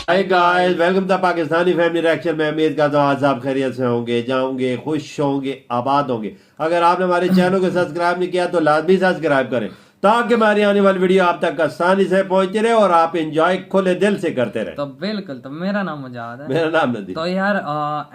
Hi guys, welcome to Pakistani family reaction में। उम्मीद करता हूँ आज आप खैरियत से होंगे, जाओगे, खुश होंगे, आबाद होंगे। अगर आपने हमारे चैनल को सब्सक्राइब नहीं किया तो लाजमी सब्सक्राइब करें ताकि हमारी आने वाली वीडियो आप तक आसानी से पहुंचती रहे और आप एंजॉय खुले दिल से करते रहे। तो बिल्कुल, तो मेरा नाम मुजाहिद है। मेरा नाम नदीम। तो यार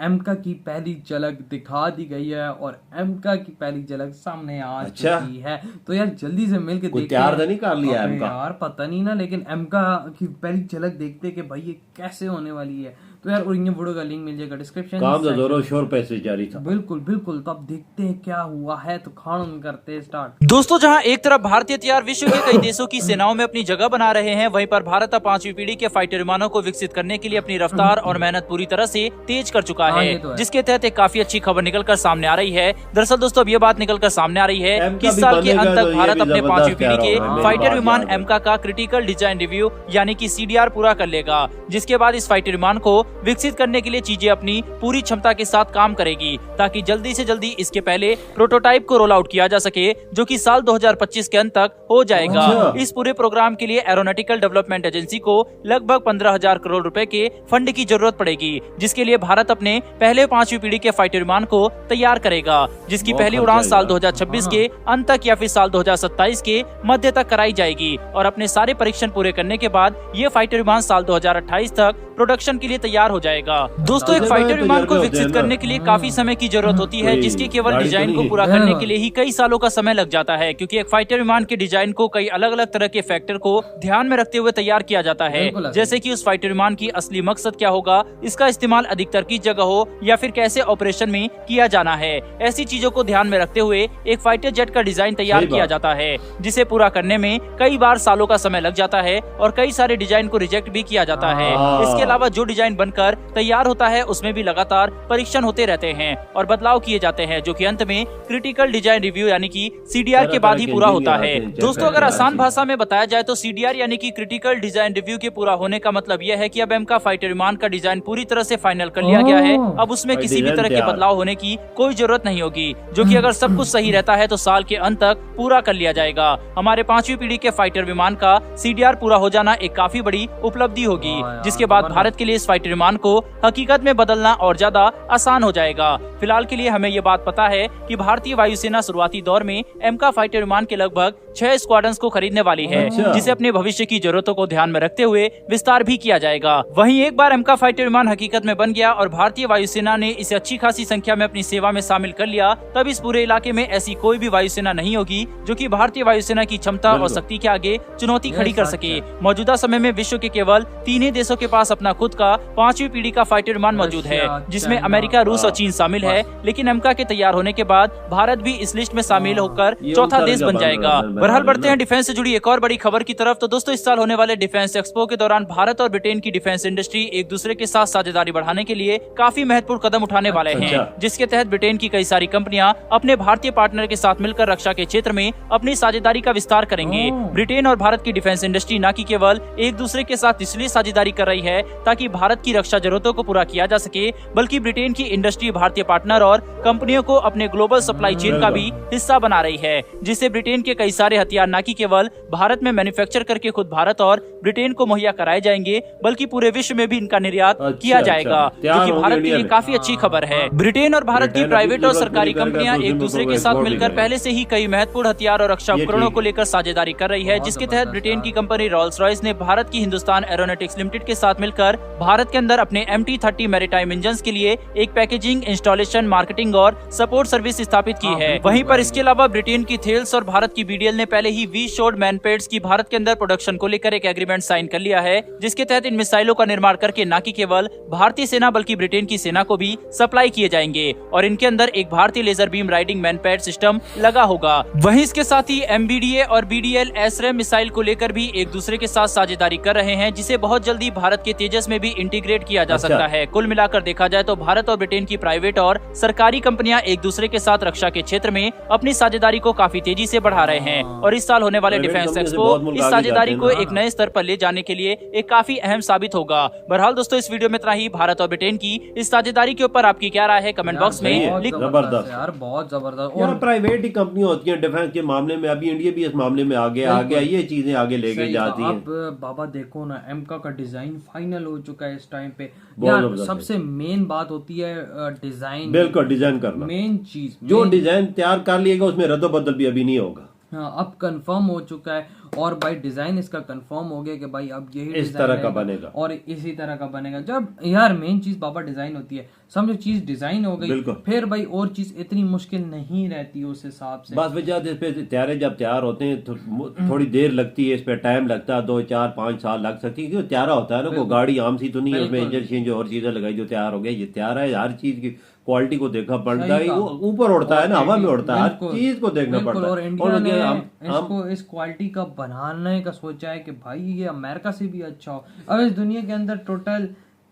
एमका की पहली झलक दिखा दी गई है और एमका की पहली झलक सामने आ चुकी है। तो यार जल्दी से मिलके देखते हैं। तैयार तो नहीं कर लिया एमका? यार पता नहीं ना, लेकिन एमका की पहली झलक देखते कि भाई ये कैसे होने वाली है। तो यार और ये वीडियो का लिंक मिल जाएगा डिस्क्रिप्शन। काम तो जोरों शोर पैसे जारी था। बिल्कुल बिल्कुल। तो अब देखते हैं क्या हुआ है। तो खान करते हैं स्टार्ट। दोस्तों, जहां एक तरफ भारतीय हथियार विश्व के कई देशों की सेनाओं में अपनी जगह बना रहे हैं, वहीं पर भारत अब 5वीं पीढ़ी के फाइटर विमानों को विकसित करने के लिए अपनी रफ्तार और मेहनत पूरी तरह से तेज कर चुका है, जिसके तहत एक काफी अच्छी खबर निकलकर सामने आ रही है। दरअसल दोस्तों, अब ये बात निकलकर सामने आ रही है कि इस साल के अंत तक भारत अपने 5वीं पीढ़ी के फाइटर विमान एमका का क्रिटिकल डिजाइन रिव्यू यानी कि CDR पूरा कर लेगा, जिसके बाद इस फाइटर विमान को विकसित करने के लिए चीजें अपनी पूरी क्षमता के साथ काम करेगी, ताकि जल्दी से जल्दी इसके पहले प्रोटोटाइप को रोल आउट किया जा सके, जो कि साल 2025 के अंत तक हो जाएगा। इस पूरे प्रोग्राम के लिए एरोनॉटिकल डेवलपमेंट एजेंसी को लगभग 15,000 करोड़ रुपए के फंड की जरूरत पड़ेगी, जिसके लिए भारत अपने पहले 5वीं पीढ़ी के फाइटर विमान को तैयार करेगा, जिसकी पहली उड़ान साल 2026 के अंत तक या फिर साल 2027 के मध्य तक कराई जाएगी। और अपने सारे परीक्षण पूरे करने के बाद ये फाइटर विमान साल 2028 तक प्रोडक्शन के लिए तैयार हो जाएगा। दोस्तों, एक फाइटर विमान को विकसित करने के लिए काफी समय की जरूरत होती है, जिसके केवल डिजाइन को पूरा करने के लिए ही कई सालों का समय लग जाता है, क्योंकि एक फाइटर विमान के डिजाइन को कई अलग अलग तरह के फैक्टर को ध्यान में रखते हुए तैयार किया जाता है, जैसे कि उस फाइटर विमान की असली मकसद क्या होगा, इसका इस्तेमाल अधिकतर किस जगह हो या फिर कैसे ऑपरेशन में किया जाना है। ऐसी चीजों को ध्यान में रखते हुए एक फाइटर जेट का डिजाइन तैयार किया जाता है, जिसे पूरा करने में कई बार सालों का समय लग जाता है और कई सारे डिजाइन को रिजेक्ट भी किया जाता है। इसके अलावा जो डिजाइन बनकर तैयार होता है उसमें भी लगातार परीक्षण होते रहते हैं और बदलाव किए जाते हैं, जो कि अंत में क्रिटिकल डिजाइन रिव्यू यानी कि CDR के बाद ही पूरा होता है। दोस्तों, अगर आसान भाषा में बताया जाए तो CDR यानी कि क्रिटिकल डिजाइन रिव्यू के पूरा होने का मतलब यह है कि अब एमका फाइटर विमान का डिजाइन पूरी तरह से फाइनल कर लिया गया है। अब उसमें किसी भी तरह के बदलाव होने की कोई जरूरत नहीं होगी, जो कि अगर सब कुछ सही रहता है तो साल के अंत तक पूरा कर लिया जाएगा। हमारे 5वीं पीढ़ी के फाइटर विमान का CDR पूरा हो जाना एक काफी बड़ी उपलब्धि होगी, जिसके बाद भारत के लिए इस फाइटर विमान को हकीकत में बदलना और ज्यादा आसान हो जाएगा। फिलहाल के लिए हमें ये बात पता है कि भारतीय वायुसेना शुरुआती दौर में एमका फाइटर विमान के लगभग 6 स्क्वाड्रन्स को खरीदने वाली है, जिसे अपने भविष्य की जरूरतों को ध्यान में रखते हुए विस्तार भी किया जाएगा। वहीं एक बार एमका फाइटर विमान हकीकत में बन गया और भारतीय वायुसेना ने इसे अच्छी खासी संख्या में अपनी सेवा में शामिल कर लिया, तब इस पूरे इलाके में ऐसी कोई भी वायुसेना नहीं होगी जो कि भारतीय वायुसेना की क्षमता और शक्ति के आगे चुनौती खड़ी कर सके। मौजूदा समय में विश्व के केवल 3 ही देशों के पास अपना खुद का 5वीं पीढ़ी का फाइटर विमान मौजूद है, जिसमें अमेरिका, रूस और चीन शामिल है। लेकिन एमका के तैयार होने के बाद भारत भी इस लिस्ट में शामिल होकर चौथा देश बन जाएगा। बहरहाल बढ़ते हैं डिफेंस से जुड़ी एक और बड़ी खबर की तरफ। तो दोस्तों, इस साल होने वाले डिफेंस एक्सपो के दौरान भारत और ब्रिटेन की डिफेंस इंडस्ट्री एक दूसरे के साथ साझेदारी बढ़ाने के लिए काफी महत्वपूर्ण कदम उठाने वाले हैं, जिसके तहत ब्रिटेन की कई सारी कंपनियां अपने भारतीय पार्टनर के साथ मिलकर रक्षा के क्षेत्र में अपनी साझेदारी का विस्तार करेंगे। ब्रिटेन और भारत की डिफेंस इंडस्ट्री न केवल एक दूसरे के साथ इसलिए साझेदारी कर रही है ताकि भारत की रक्षा जरूरतों को पूरा किया जा सके, बल्कि ब्रिटेन की इंडस्ट्री भारतीय पार्टनर और कंपनियों को अपने ग्लोबल सप्लाई चेन का भी हिस्सा बना रही है, जिससे ब्रिटेन के कई सारे हथियार न केवल भारत में मैन्युफैक्चर करके खुद भारत और ब्रिटेन को मुहैया कराए जाएंगे, बल्कि पूरे विश्व में भी इनका निर्यात किया जाएगा, जो कि भारत के लिए काफी अच्छी खबर है। ब्रिटेन और भारत की प्राइवेट और सरकारी कंपनियां एक दूसरे के साथ मिलकर पहले से ही कई महत्वपूर्ण हथियार और रक्षा उपकरणों को लेकर साझेदारी कर रही है, जिसके तहत ब्रिटेन की कंपनी रॉल्स रॉयस ने भारत की हिंदुस्तान एरोनॉटिक्स लिमिटेड के साथ मिलकर भारत के अंदर अपने MT-30 मैरीटाइम इंजन्स के लिए एक पैकेजिंग, इंस्टॉलेशन, मार्केटिंग और सपोर्ट सर्विस स्थापित की है। वहीं पर इसके अलावा ब्रिटेन की थेल्स और भारत की BDL ने पहले ही V-शॉर्ड मैनपेड्स की भारत के अंदर प्रोडक्शन को लेकर एक एग्रीमेंट साइन कर लिया है, जिसके तहत इन मिसाइलों का निर्माण करके न केवल भारतीय सेना बल्कि ब्रिटेन की सेना को भी सप्लाई किए जाएंगे और इनके अंदर एक भारतीय laser beam riding MANPAD system लगा होगा। वहीं इसके साथ ही MBDA और BDL SRAM मिसाइल को लेकर भी एक दूसरे के साथ साझेदारी कर रहे हैं, जिसे बहुत जल्दी भारत के तेजस में भी इंटीग्रेट रिलेट किया जा सकता है। कुल मिलाकर देखा जाए तो भारत और ब्रिटेन की प्राइवेट और सरकारी कंपनियां एक दूसरे के साथ रक्षा के क्षेत्र में अपनी साझेदारी को काफी तेजी से बढ़ा रहे हैं और इस साल होने वाले डिफेंस एक्सपो इस साझेदारी को एक नए स्तर पर ले जाने के लिए एक काफी अहम साबित होगा। बहरहाल दोस्तों, इस वीडियो में इतना ही। भारत और ब्रिटेन की इस साझेदारी के ऊपर आपकी क्या राय है, कमेंट बॉक्स में लिख। जबरदस्त यार, बहुत जबरदस्त। और प्राइवेट ही कंपनी होती है डिफेंस के मामले में। अभी इंडिया भी इस मामले में आगे आ गया, ये चीजें आगे लेके जाती हैं। अब बाबा देखो ना, एमका का डिजाइन फाइनल हो चुका है इस टाइम पे। यार सबसे मेन बात होती है डिजाइन। बिल्कुल, डिजाइन करना मेन चीज। जो डिजाइन तैयार कर लिएगा उसमें रद्द बदल भी अभी नहीं होगा। हाँ, अब कंफर्म हो चुका है और भाई डिजाइन इसका कंफर्म हो गया कि भाई अब यही इस तरह का बनेगा और इसी तरह का बनेगा। जब यार मेन चीज बाबा डिजाइन होती है, समझो चीज डिजाइन हो गई, फिर भाई और चीज इतनी मुश्किल नहीं रहती उस हिसाब से। बस वजह इस पे तैयारे जब तैयार होते हैं तो थोड़ी देर लगती है, इस पे टाइम लगता है, 2 4 5 साल लग सकती है। क्योंकि तैयारा होता है ना, कोई गाड़ी आम सी तो नहीं है उसमें इंजन जो और चीजें लगाई जो तैयार हो गया। ये तैयार है, हर चीज की क्वालिटी को देखा पड़ता है। ऊपर उड़ता है ना, हवा में उड़ता है, हर चीज को देखना पड़ता है। और इंडिया ने इसको इस क्वालिटी का बनाने का सोचा है कि भाई ये अमेरिका से भी अच्छा हो। अब इस दुनिया के अंदर टोटल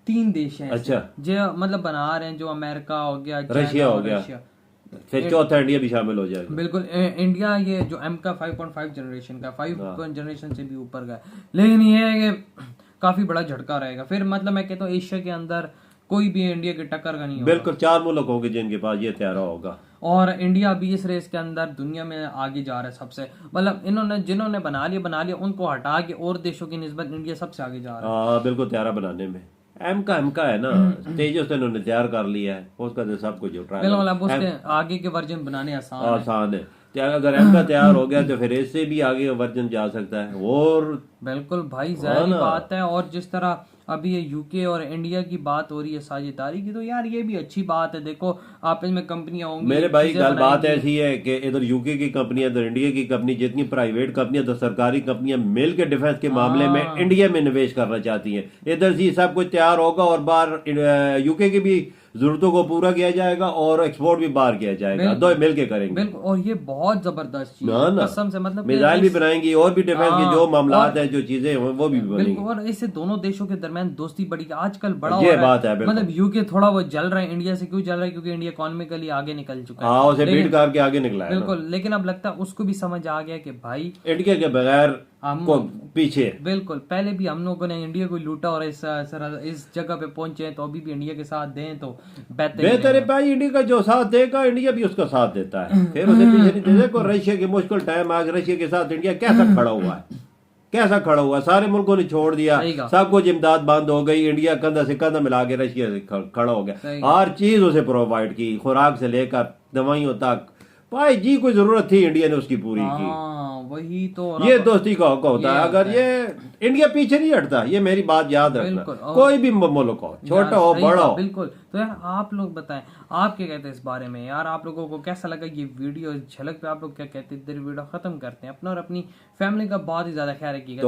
3 देश हैं अच्छा जो मतलब बना रहे हैं, जो अमेरिका हो गया, रशिया हो गया, फिर चौथा इंडिया भी शामिल हो जाएगा। बिल्कुल, इंडिया ये जो एम का 5.5 जनरेशन का 5 जनरेशन से भी ऊपर का, लेकिन ये है कि काफी बड़ा झटका रहेगा। फिर मतलब मैं कहता हूँ एशिया के अंदर कोई भी इंडिया की टक्कर का नहीं होगा। बिल्कुल, 4 मुल्क होंगे जिनके पास ये तैयारा होगा और इंडिया अभी इस रेस के अंदर दुनिया में आगे जा रहा है सबसे। मतलब इन्होंने जिन्होंने बना लिया उनको हटा के और देशों की निस्बत इंडिया सबसे आगे जा रहा है। बिल्कुल, तैयारा बनाने में एम का है ना, तेजस से इन्होंने तैयार कर लिया है, उसका तो सब कुछ बिल्कुल। अब उसके आगे के वर्जन बनाने आसान है। अगर एम का तैयार हो गया तो फिर इससे भी आगे वर्जन जा सकता है। और बिल्कुल भाई, जाहिर बात है। और जिस तरह अभी ये यूके और इंडिया की बात हो रही है साझेदारी की, तो यार ये भी अच्छी बात है। देखो आपस में कंपनियां होंगी। मेरे भाई बात ऐसी है कि इधर यूके की कंपनी, इधर इंडिया की कंपनी, जितनी प्राइवेट कंपनियां तो सरकारी कंपनियां मिल के डिफेंस के मामले में इंडिया में निवेश करना चाहती हैं। इधर से सब कुछ तैयार होगा और बाहर यूके की भी जरूरतों को पूरा किया जाएगा और एक्सपोर्ट भी बाहर किया जाएगा। दो मिल के करेंगे। बिल्कुल, और ये बहुत जबरदस्त चीज है कसम से। मतलब मिसाइल भी बनाएंगी और भी डिफेंस की जो मामलात है, जो चीजें वो भी बनेंगी। और इससे दोनों देशों के दरमियान दोस्ती बढ़ी आजकल बड़ा ये बात है। मतलब यूके थोड़ा वो जल रहा है इंडिया से। क्यों जल रहा है? क्योंकि इंडिया इकोनॉमिकली आगे निकल चुका है। उसे बीट करके आगे निकला है। बिल्कुल, लेकिन अब लगता है उसको भी समझ आ गया कि भाई इंडिया के बगैर को पीछे। बिल्कुल, पहले भी हम लोगों ने इंडिया को लूटा और इस जगह पे पहुंचे, तो अभी भी इंडिया के साथ दें तो बेहतर है भाई। इंडिया का जो साथ देगा इंडिया भी उसका साथ देता है, फिर उसे पीछे नहीं देता। देखो रशिया के मुश्किल टाइम आज रशिया के साथ इंडिया कैसा खड़ा हुआ है, कैसा खड़ा हुआ। सारे मुल्कों ने छोड़ दिया, सब कुछ इमदाद बंद हो गई। इंडिया कंधा से कंधा मिला के रशिया से खड़ा हो गया, हर चीज उसे प्रोवाइड की, खुराक से लेकर दवाइयों तक। भाई जी कोई जरूरत थी इंडिया ने उसकी पूरी की। वही तो ये दोस्ती का हक होता है। अगर ये इंडिया पीछे नहीं हटता, ये मेरी बात याद रखना, कोई भी मुल्क हो, छोटा हो बड़ा हो। बिल्कुल। तो यार आप लोग बताएं, आप क्या कहते हैं इस बारे में? यार आप लोगों को कैसा लगा ये वीडियो? झलक पे आप लोग क्या कहते हैं? वीडियो खत्म करते हैं। अपना और अपनी फैमिली का बहुत ही ज्यादा ख्याल रखिएगा।